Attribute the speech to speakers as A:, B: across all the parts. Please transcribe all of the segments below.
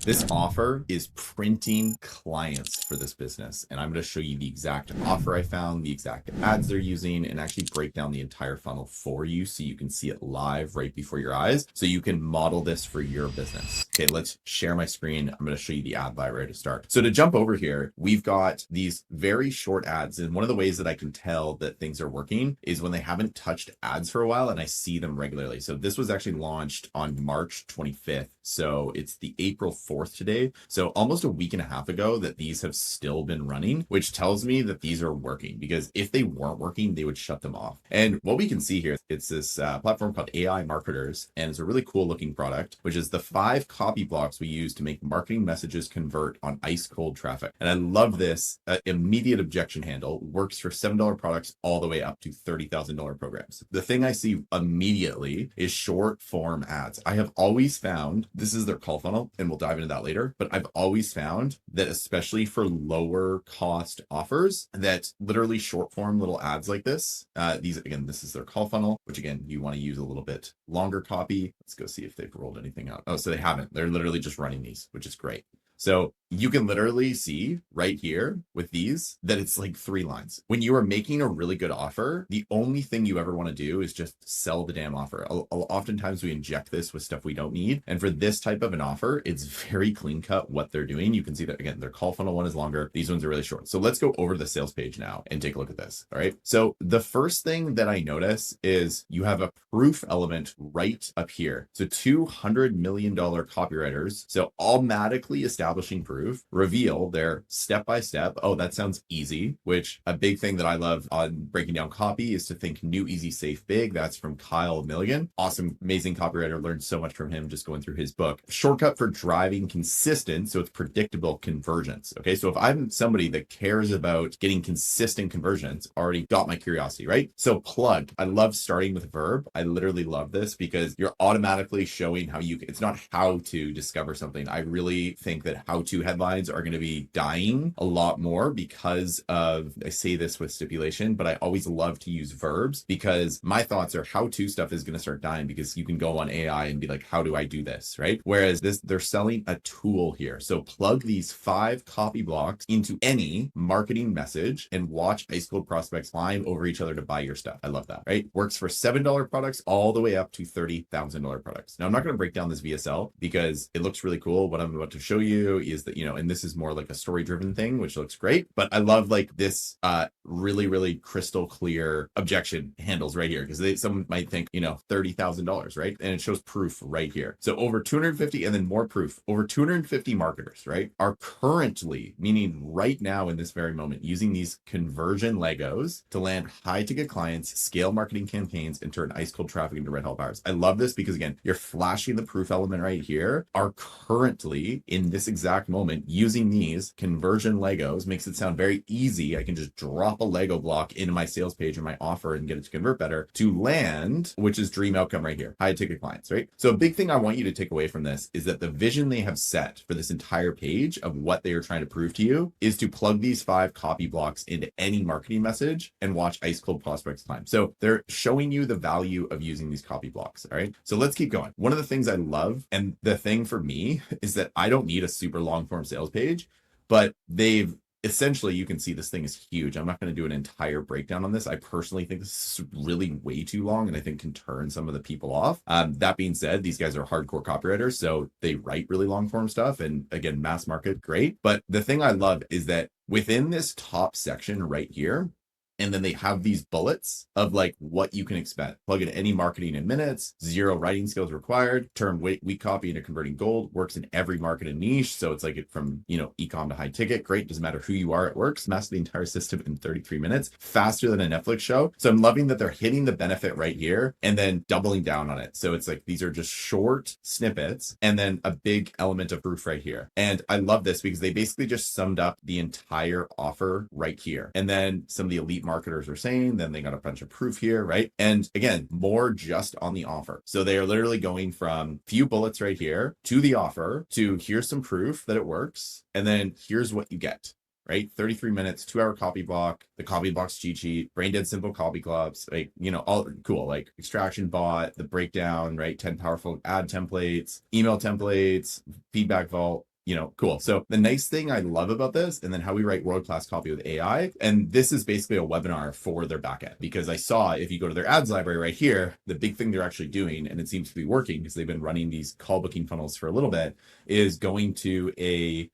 A: This offer is printing clients for this business. And I'm going to show you the exact offer I found, the exact ads they're using, and actually break down the entire funnel for you so you can see it live right before your eyes so you can model this for your business. Okay, let's share my screen. I'm going to show you the ad library to start. So to jump over here, we've got these very short ads. And one of the ways that I can tell that things are working is when they haven't touched ads for a while and I see them regularly. So this was actually launched on March 25th. So it's the April 4th today. So almost a week and a half ago that these have still been running, which tells me that these are working, because if they weren't working, they would shut them off. And what we can see here, it's this platform called AI Marketers, and it's a really cool looking product, which is the 5 copy blocks we use to make marketing messages convert on ice cold traffic. And I love this immediate objection handle, works for $7 products all the way up to $30,000 programs. The thing I see immediately is short form ads. I have always found, this is their call funnel, and we'll dive into that later, but I've always found that especially for lower cost offers, that literally short form little ads like this, this is their call funnel, which again, you want to use a little bit longer copy. Let's go see if they've rolled anything out. Oh, so they haven't. They're literally just running these, which is great. So you can literally see right here with these that it's like 3 lines. When you are making a really good offer, the only thing you ever want to do is just sell the damn offer. Oftentimes we inject this with stuff we don't need. And for this type of an offer, it's very clean cut what they're doing. You can see that again, their call funnel one is longer. These ones are really short. So let's go over to the sales page now and take a look at this. All right. So the first thing that I notice is you have a proof element right up here. So $200 million copywriters. So automatically establishing proof, reveal their step-by-step. Oh, that sounds easy, which a big thing that I love on breaking down copy is to think new, easy, safe, big. That's from Kyle Milligan. Awesome, amazing copywriter. Learned so much from him just going through his book. Shortcut for driving consistent, so it's predictable conversions. Okay, so if I'm somebody that cares about getting consistent conversions, already got my curiosity, right? So plug. I love starting with verb. I literally love this because you're automatically showing how you, it's not how to discover something. I really think that how-to headlines are going to be dying a lot more because of, I say this with stipulation, but I always love to use verbs because my thoughts are how-to stuff is going to start dying because you can go on AI and be like, how do I do this, right? Whereas this, they're selling a tool here. So plug these 5 copy blocks into any marketing message and watch ice cold prospects climb over each other to buy your stuff. I love that, right? Works for $7 products all the way up to $30,000 products. Now, I'm not going to break down this VSL because it looks really cool. What I'm about to show you is that, and this is more like a story driven thing, which looks great, but I love like this really, really crystal clear objection handles right here because someone might think, $30,000, right? And it shows proof right here. So over 250 and then more proof, over 250 marketers, right, are currently, meaning right now in this very moment, using these conversion Legos to land high ticket clients, scale marketing campaigns, and turn ice cold traffic into red hot buyers. I love this because again, you're flashing the proof element right here, are currently in this exact moment using these conversion Legos. Makes it sound very easy. I can just drop a Lego block into my sales page or my offer and get it to convert better to land, which is dream outcome right here, high ticket clients, right? So a big thing I want you to take away from this is that the vision they have set for this entire page of what they are trying to prove to you is to plug these 5 copy blocks into any marketing message and watch ice cold prospects climb. So they're showing you the value of using these copy blocks. All right. So let's keep going. One of the things I love, and the thing for me is that I don't need a super long form sales page, but they've essentially, you can see this thing is huge. I'm not going to do an entire breakdown on this. I personally think this is really way too long and I think can turn some of the people off. That being said, these guys are hardcore copywriters, so they write really long form stuff. And again, mass market, great. But the thing I love is that within this top section right here, and then they have these bullets of like what you can expect. Plug in any marketing in minutes, 0 writing skills required, turn weak copy into converting gold, works in every market and niche. So it's like it from, ecom to high ticket. Great. Doesn't matter who you are, it works. Master the entire system in 33 minutes, faster than a Netflix show. So I'm loving that they're hitting the benefit right here and then doubling down on it. So it's like, these are just short snippets and then a big element of proof right here. And I love this because they basically just summed up the entire offer right here. And then some of the elite marketers are saying, then they got a bunch of proof here, right? And again, more just on the offer. So they are literally going from few bullets right here to the offer to here's some proof that it works. And then here's what you get, right? 33 minutes, 2-hour copy block, the copy box cheat sheet, brain dead simple copy clubs, like, all cool, like extraction bot, the breakdown, right? 10 powerful ad templates, email templates, feedback vault, cool. So the nice thing I love about this, and then how we write world-class copy with AI, and this is basically a webinar for their backend, because I saw if you go to their ads library right here, the big thing they're actually doing, and it seems to be working because they've been running these call booking funnels for a little bit, is going to a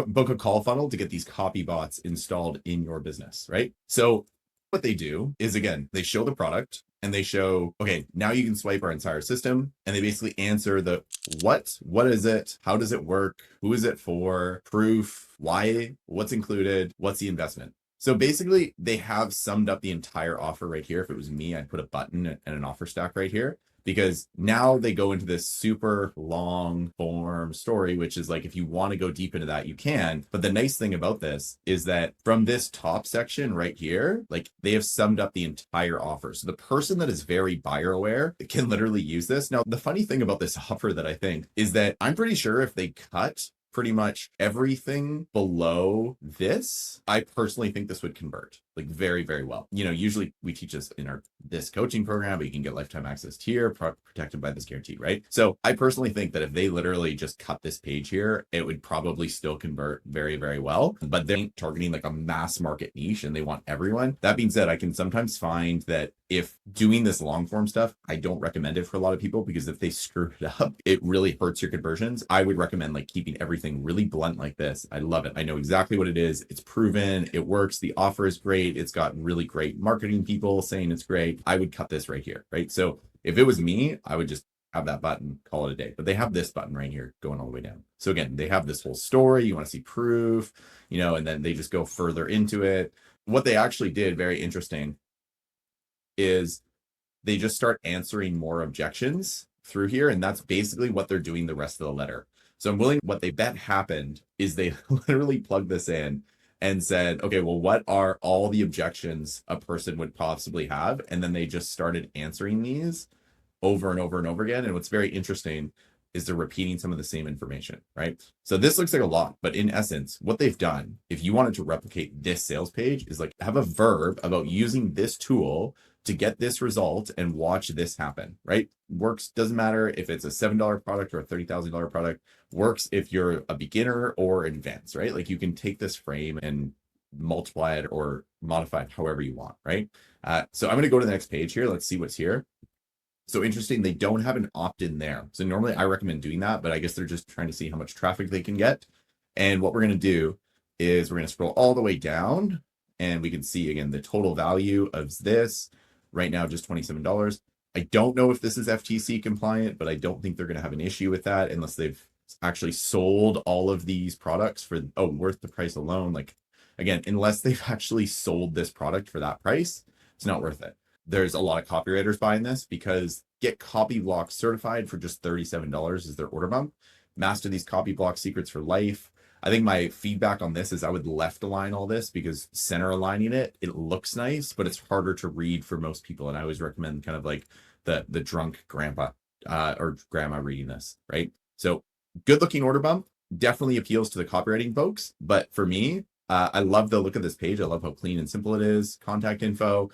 A: book a call funnel to get these copy bots installed in your business, right? So what they do is, again, they show the product and they show, okay, now you can swipe our entire system, and they basically answer the what is it, how does it work, who is it for, proof, why, what's included, what's the investment. So basically they have summed up the entire offer right here. If it was me, I'd put a button and an offer stack right here, because now they go into this super long form story, which is like, if you want to go deep into that, you can. But the nice thing about this is that from this top section right here, like, they have summed up the entire offer. So the person that is very buyer aware can literally use this. Now, the funny thing about this offer that I think is that I'm pretty sure if they cut pretty much everything below this, I personally think this would convert like very, very well. Usually we teach this in this coaching program, but you can get lifetime access here, protected by this guarantee, right? So I personally think that if they literally just cut this page here, it would probably still convert very, very well. But they're targeting like a mass market niche and they want everyone. That being said, I can sometimes find that if doing this long form stuff, I don't recommend it for a lot of people, because if they screw it up, it really hurts your conversions. I would recommend like keeping everything really blunt like this. I love it. I know exactly what it is. It's proven. It works. The offer is great. It's got really great marketing people saying it's great. I would cut this right here, right? So if it was me, I would just have that button, call it a day. But they have this button right here going all the way down. So again, they have this whole story. You want to see proof, and then they just go further into it. What they actually did, very interesting, is they just start answering more objections through here. And that's basically what they're doing the rest of the letter. So what they bet happened is they literally plugged this in and said, okay, well, what are all the objections a person would possibly have? And then they just started answering these over and over and over again. And what's very interesting is they're repeating some of the same information, right? So this looks like a lot, but in essence, what they've done, if you wanted to replicate this sales page, is like have a verb about using this tool to get this result and watch this happen, right? Works, doesn't matter if it's a $7 product or a $30,000 product, works if you're a beginner or advanced, right? Like, you can take this frame and multiply it or modify it however you want, right? So I'm going to go to the next page here. Let's see what's here. So interesting, they don't have an opt-in there. So normally I recommend doing that, but I guess they're just trying to see how much traffic they can get. And what we're going to do is we're going to scroll all the way down, and we can see, again, the total value of this right now, just $27. I don't know if this is FTC compliant, but I don't think they're going to have an issue with that unless they've actually sold all of these products for, worth the price alone. Like, again, unless they've actually sold this product for that price, it's not worth it. There's a lot of copywriters buying this because get copy block certified for just $37 is their order bump. Master these copy block secrets for life. I think my feedback on this is I would left align all this, because center aligning it looks nice, but it's harder to read for most people. And I always recommend kind of like the drunk grandpa or grandma reading this, right? So good looking order bump definitely appeals to the copywriting folks. But for me, I love the look of this page. I love how clean and simple it is. Contact info.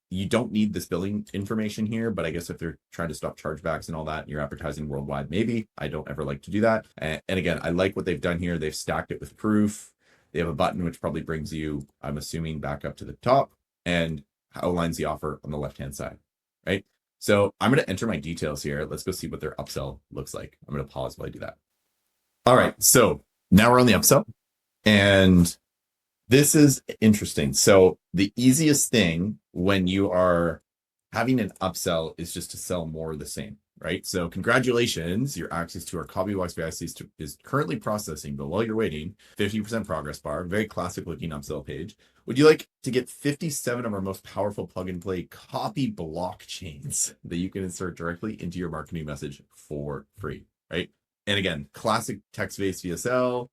A: You don't need this billing information here, but I guess if they're trying to stop chargebacks and all that, and you're advertising worldwide, maybe. I don't ever like to do that. And again, I like what they've done here. They've stacked it with proof. They have a button which probably brings you, I'm assuming, back up to the top, and outlines the offer on the left-hand side, right? So I'm going to enter my details here. Let's go see what their upsell looks like. I'm going to pause while I do that. All right, so now we're on the upsell. And this is interesting. So the easiest thing when you are having an upsell is just to sell more of the same, right? So congratulations, your access to our Copybox VIC is currently processing, but while you're waiting, 50% progress bar, very classic looking upsell page. Would you like to get 57 of our most powerful plug and play copy blockchains that you can insert directly into your marketing message for free, right? And again, classic text-based VSL,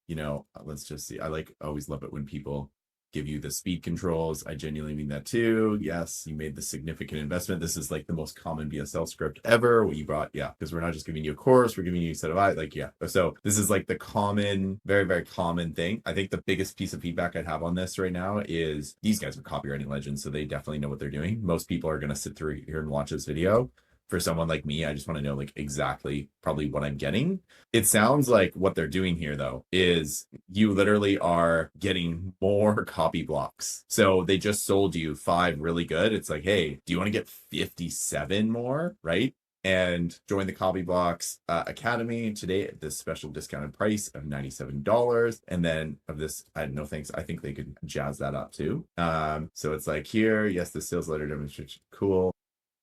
A: let's just see. I always love it when people give you the speed controls. I genuinely mean that too. Yes, you made the significant investment. This is like the most common VSL script ever. What you brought, yeah, because we're not just giving you a course, we're giving you a set of eyes. Like, yeah. So this is like the common, very, very common thing. I think the biggest piece of feedback I'd have on this right now is these guys are copywriting legends, so they definitely know what they're doing. Most people are going to sit through here and watch this video. for someone like me, I just want to know like exactly probably what I'm getting. It sounds like what they're doing here though is you literally are getting more copy blocks. So they just sold you 5 really good. It's like, hey, do you want to get 57 more, right? And join the Copy Blocks Academy today at this special discounted price of $97. And then of this, no thanks. I think they could jazz that up too. So it's like here, yes, the sales letter demonstration, cool.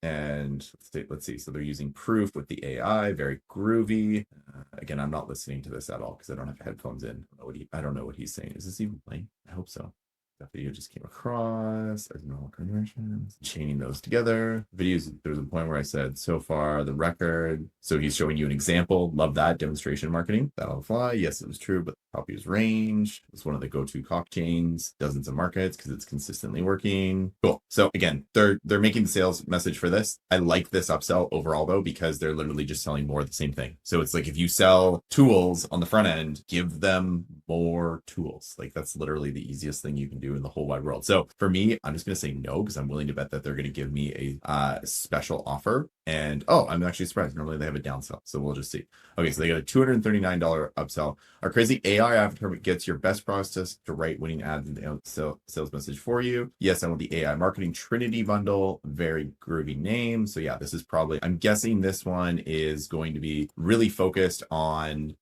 A: And let's see. So they're using proof with the AI, very groovy. Again, I'm not listening to this at all because I don't have headphones in. I don't know what he's saying. Is this even playing? I hope so. That video just came across as normal conversions, chaining those together. Videos, there was a point where I said, so far the record. So he's showing you an example. Love that demonstration marketing. That'll fly. Yes, it was true, but the copy is range. It's one of the go-to cock chains, dozens of markets because it's consistently working. Cool. So again, they're making the sales message for this. I like this upsell overall though, because they're literally just selling more of the same thing. So it's like if you sell tools on the front end, give them more tools. Like that's literally the easiest thing you can do in the whole wide world. So for me, I'm just going to say no because I'm willing to bet that they're going to give me a special offer. And oh, I'm actually surprised. Normally they have a downsell. So we'll just see. Okay, so they got a $239 upsell. Our crazy AI avatar gets your best process to write winning ads and sales message for you. Yes, I want the AI marketing Trinity bundle. Very groovy name. So yeah, this is probably, I'm guessing this one is going to be really focused on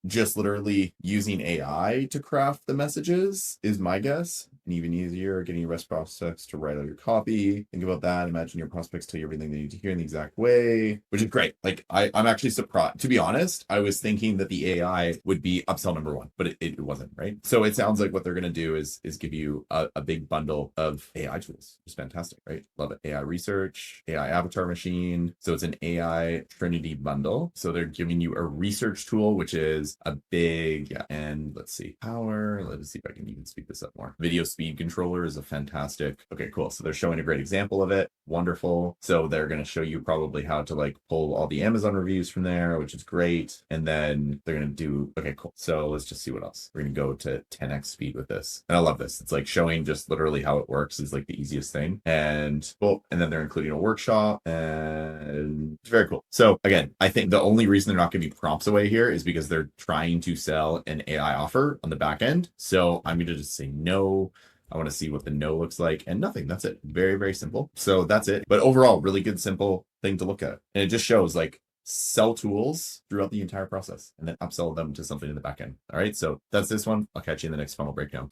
A: just literally using AI to craft the messages is my guess. And even easier, getting your best prospects to write out your copy. Think about that. Imagine your prospects tell you everything they need to hear in the exact way, which is great. Like I'm actually surprised. To be honest, I was thinking that the AI would be upsell number 1, but it wasn't, right? So it sounds like what they're going to do is give you a big bundle of AI tools. It's fantastic, right? Love it. AI research, AI avatar machine. So it's an AI Trinity bundle. So they're giving you a research tool, which is a big, yeah. And let's see, power. Let's see if I can even speed this up more. Video speed controller is a fantastic. Okay, cool. So they're showing a great example of it. Wonderful. So they're going to show you probably how to like pull all the Amazon reviews from there, which is great. And then they're going to do, okay, cool. So let's just see what else. We're going to go to 10x speed with this. And I love this. It's like showing just literally how it works is like the easiest thing. And well, and then they're including a workshop and it's very cool. So again, I think the only reason they're not giving prompts away here is because they're trying to sell an AI offer on the back end. So I'm going to just say no. I want to see what the no looks like and nothing. That's it. Very, very simple. So that's it. But overall, really good, simple thing to look at. And it just shows like sell tools throughout the entire process and then upsell them to something in the back end. All right. So that's this one. I'll catch you in the next funnel breakdown.